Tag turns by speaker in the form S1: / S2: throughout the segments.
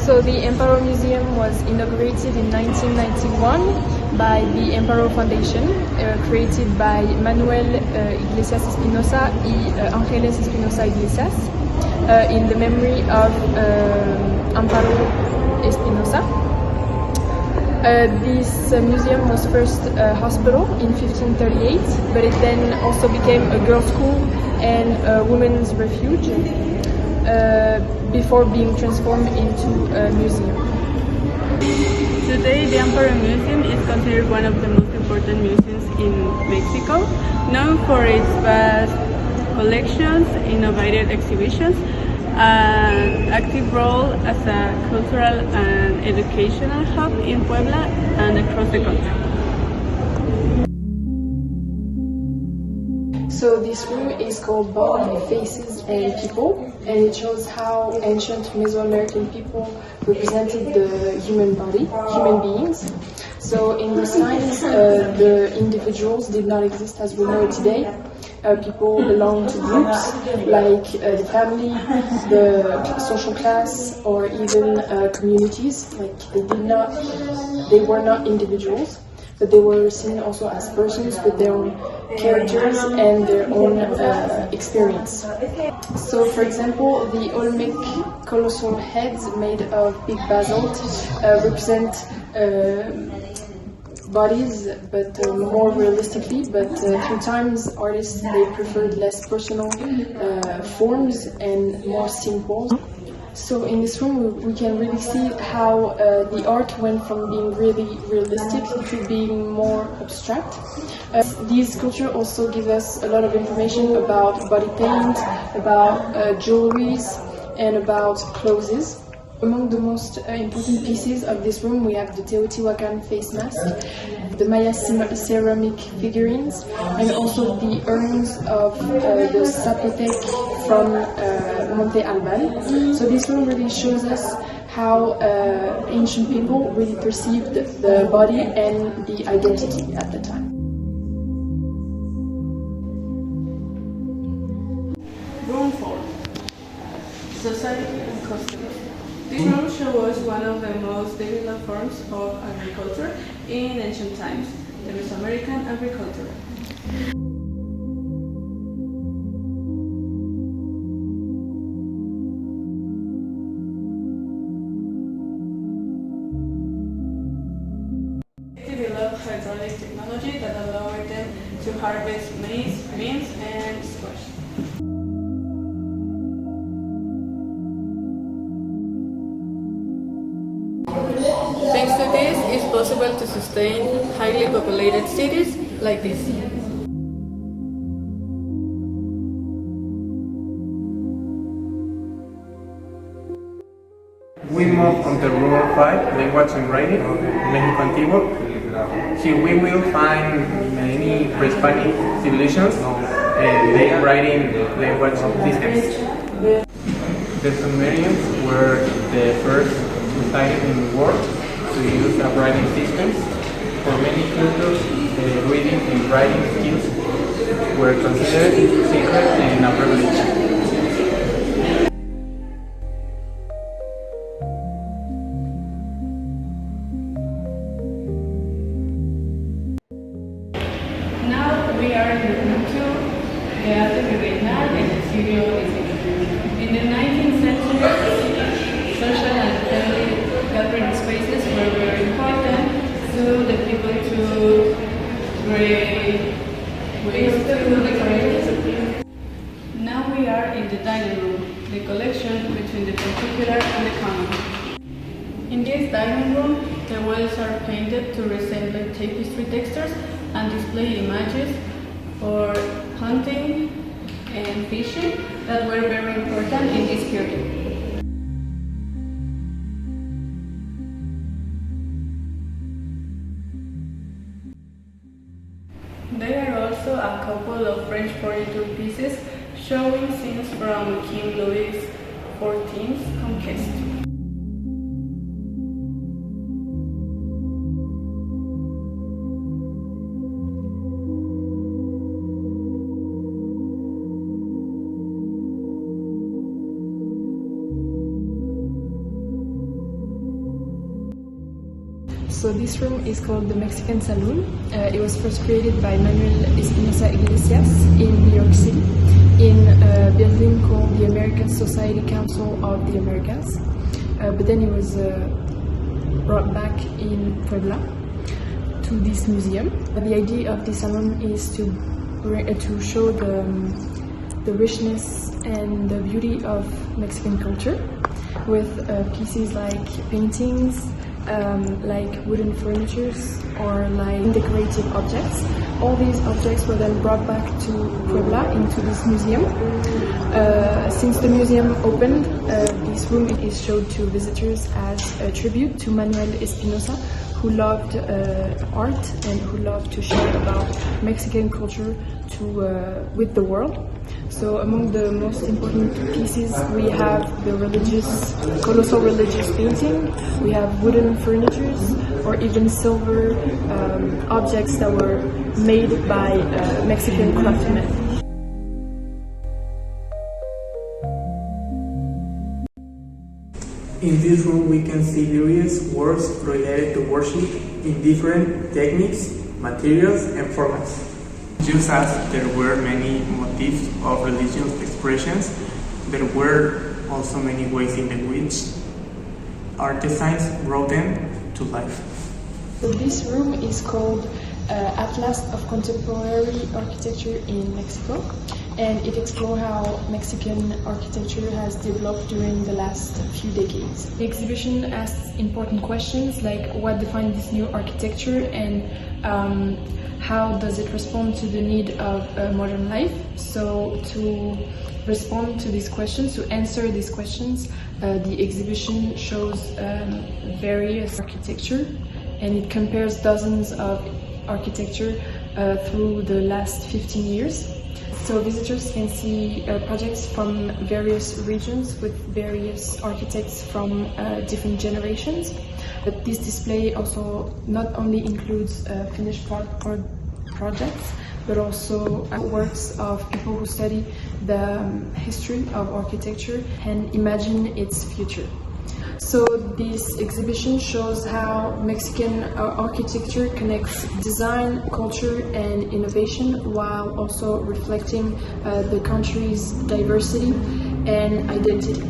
S1: So the Amparo Museum was inaugurated in 1991 by the Amparo Foundation, created by Manuel Iglesias Espinosa y Ángeles Espinosa Iglesias, in the memory of Amparo Espinosa. This museum was first a hospital in 1538, but it then also became a girls' school and a women's refuge, before being transformed into a museum.
S2: Today, the Amparo Museum is considered one of the most important museums in Mexico, known for its vast collections, innovative exhibitions, an active role as a cultural and educational hub in Puebla and across the country.
S1: So this room is called Body, Faces and People, and it shows how ancient Mesoamerican people represented the human body, human beings. So in those times, the individuals did not exist as we know it today. People belonged to groups like the family, the social class, or even communities. Like they were not individuals, but they were seen also as persons with their own characters and their own experience. So, for example, the Olmec colossal heads made of big basalt represent bodies, but more realistically. But through times, artists they preferred less personal forms and more simple. So in this room we can really see how the art went from being really realistic to being more abstract. These sculptures also give us a lot of information about body paint, about jewelries, and about clothes. Among the most important pieces of this room we have the Teotihuacan face mask, the Maya ceramic figurines, and also the urns of the Zapotec from Monte Alban. So this room really shows us how ancient people really perceived the body and the identity at the time.
S2: Room 4. Society and customs. This room shows one of the most developed forms of agriculture in ancient times, the Mesoamerican agriculture. They developed hydraulic technology that allowed them to harvest maize, beans, and squash. Thanks to this, it's possible to sustain highly populated cities like this.
S3: We move on to Room 5, Language and Writing, Mexico Antiguo. Here we will find many pre-Hispanic civilizations and they writing language systems. The Sumerians were the first society in the world to use writing systems. For many cultures, reading and writing skills were considered secret and a privilege.
S2: Now we are in room 2, the Arte Virreinal and the Sirio in the 19th century, social and family gathering spaces were very important to the people to create ways to decorate. Now we are in the dining room, the collection between the particular and the common. In this dining room, the walls are painted to resemble tapestry textures and display images for hunting and fishing that were very important in this period. There are also a couple of French furniture pieces showing scenes from King Louis XIV's conquest.
S1: So this room is called the Mexican Saloon. It was first created by Manuel Espinosa Iglesias in New York City in a building called the American Society Council of the Americas. But then it was brought back in Puebla to this museum. The idea of this salon is to show the richness and the beauty of Mexican culture with pieces like paintings, like wooden furnitures or like decorative objects. All these objects were then brought back to Puebla into this museum. Since the museum opened, this room is showed to visitors as a tribute to Manuel Espinosa, who loved art and who loved to share about Mexican culture with the world. So among the most important pieces we have the colossal religious painting, we have wooden furnitures or even silver objects that were made by Mexican craftsmen.
S3: In this room we can see various works related to worship in different techniques, materials and formats. Just as there were many motifs of religious expressions, there were also many ways in which artisans brought them to life.
S1: So this room is called Atlas of Contemporary Architecture in Mexico, and it explores how Mexican architecture has developed during the last few decades. The exhibition asks important questions like what defines this new architecture and how does it respond to the need of modern life. So to respond to these questions, to answer these questions, the exhibition shows various architecture, and it compares dozens of architecture through the last 15 years. So visitors can see projects from various regions with various architects from different generations. But this display also not only includes finished projects, but also works of people who study the history of architecture and imagine its future. So this exhibition shows how Mexican architecture connects design, culture and innovation while also reflecting the country's diversity and identity.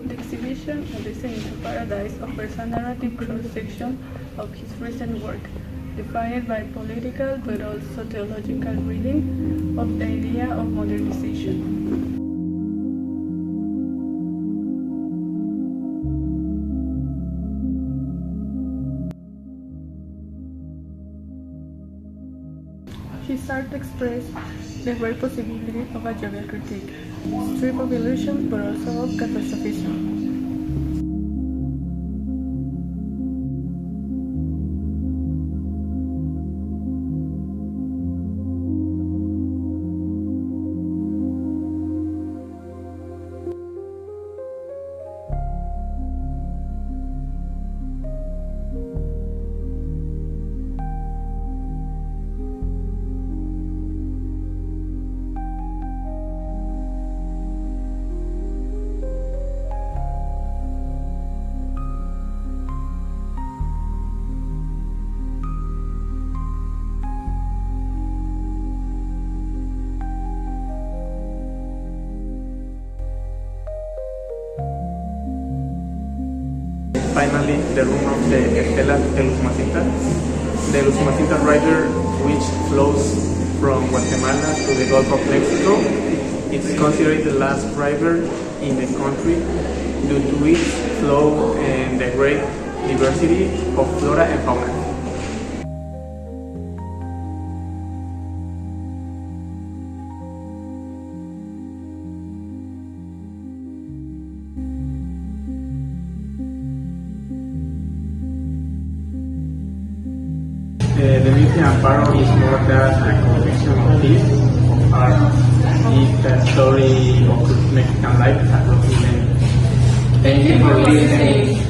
S2: The exhibition A Descent into Paradise offers a narrative cross-section of his recent work, defined by political but also theological reading of the idea of modernization. His art expressed the rare possibility of a jovial critique, stripped of illusion but also of catastrophism.
S3: Finally, the room of the Estelas de los Macintas. The Los Macintas River, which flows from Guatemala to the Gulf of Mexico, it's considered the last river in the country due to its flow and the great diversity of flora and fauna. The museum Amparo is more than a collection of pieces of art. It's a story of Mexican life across millennia. Thank you for listening.